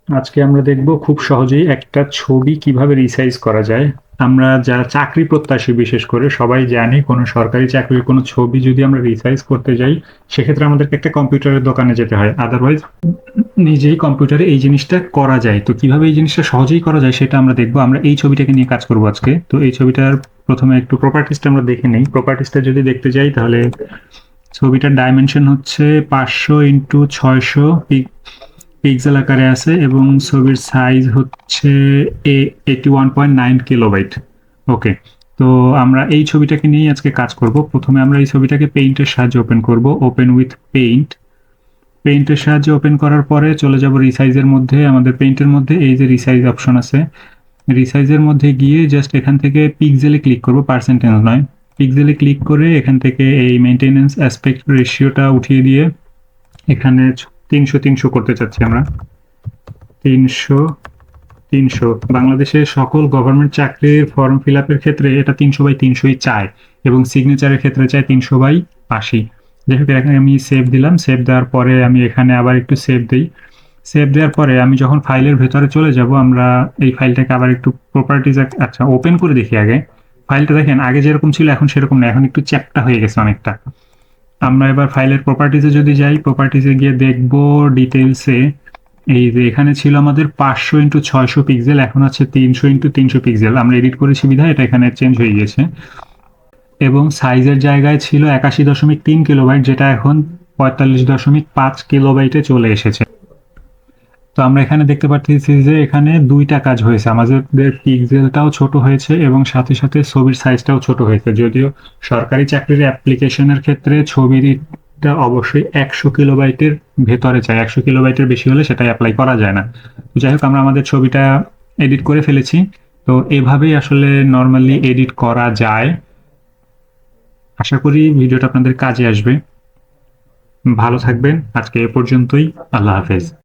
আজকে আমরা দেখব খুব সহজেই একটা ছবি কিভাবে রিসাইজ করা যায়। আমরা যারা চাকরি প্রত্যাশী বিশেষ করে সবাই জানি কোনো সরকারি চাকরির কোনো ছবি যদি আমরা রিসাইজ করতে যাই সেক্ষেত্রে আমাদেরকে একটা কম্পিউটারের দোকানে যেতে হয়, আদারওয়াইজ নিজেই কম্পিউটারে এই জিনিসটা করা যায়। তো কিভাবে এই জিনিসটা সহজেই করা যায় সেটা আমরা দেখবো। আমরা এই ছবিটাকে নিয়ে কাজ করবো আজকে। তো এই ছবিটার প্রথমে একটু প্রপার্টিসটা আমরা দেখে নিই। প্রপার্টিসটা যদি দেখতে যাই তাহলে ছবিটার ডাইমেনশন হচ্ছে 500 × 600 পিক্সেল আকারে আছে এবং ছবির সাইজ হচ্ছে 81.9 কিলোবাইট। ওকে, তো আমরা এই ছবিটাকে নিয়ে আজকে কাজ করব। প্রথমে আমরা এই ছবিটাকে পেইন্টের সাহায্যে ওপেন করব, ওপেন উইথ পেইন্ট। পেইন্টের সাহায্যে ওপেন করার পরে চলে যাব রিসাইজের মধ্যে। আমাদের পেইন্টের মধ্যে এই যে রিসাইজ অপশন আছে, রিসাইজের মধ্যে গিয়ে জাস্ট এখান থেকে পিক্সেলে ক্লিক করব, পার্সেন্টেজ নয়। পিক্সেলে ক্লিক করে এখান থেকে এই মেইনটেনেন্স অ্যাসপেক্ট রেশিওটা উঠিয়ে দিয়ে এখানে 300 করতে চাচ্ছি আমরা। 300 বাংলাদেশের সকল গভর্নমেন্ট চাকরির ফর্ম ফিল আপের ক্ষেত্রে এটা 300/300 চায় এবং সিগনেচারের ক্ষেত্রে চায় 300/80। যাই হোক, এখানে আমি সেভ দিলাম। সেভ দেওয়ার পরে আমি এখানে আবার একটু সেভ দিই। সেভ দেওয়ার পরে আমি যখন ফাইলের ভেতরে চলে যাব, আমরা এই ফাইলটাকে আবার একটু প্রপার্টিজ আচ্ছা ওপেন করে দেখি আগে। ফাইলটা দেখেন আগে যেরকম ছিল এখন সেরকম না, এখন একটু চ্যাপ্টা হয়ে গেছে অনেকটা। আমরা এবার ফাইলের প্রপার্টিজে যদি যাই, প্রপার্টিজে গিয়ে দেখব ডিটেলসে। এই যে এখানে ছিল আমাদের 500 × 600 পিক্সেল, এখন আছে 300 × 300 পিক্সেল। আমরা এডিট করেছি বিধায় এটা এখানে চেঞ্জ হয়ে গেছে। এবং সাইজের জায়গায় ছিল 81.3 কিলোবাইট, যেটা এখন 45.5 কিলোবাইটে চলে এসেছে। তো আমরা এখানে দেখতে পাচ্ছি যে এখানে দুইটা কাজ হয়েছে, আমাদের পিক্সেলটাও ছোট হয়েছে এবং সাথে সাথে ছবির সাইজটাও ছোট হয়েছে। যদিও সরকারি চাকরির অ্যাপ্লিকেশনের ক্ষেত্রে ছবিটা অবশ্যই 100 কিলোবাইটের ভেতরে চাই, 100 কিলোবাইটের বেশি হলে সেটা অ্যাপ্লাই করা যায় না। তো যাই হোক, আমরা আমাদের ছবিটা এডিট করে ফেলেছি। তো এভাবেই আসলে নর্মালি এডিট করা যায়। আশা করি ভিডিওটা আপনাদের কাজে আসবে। ভালো থাকবেন। আজকে এ পর্যন্তই। আল্লাহ হাফেজ।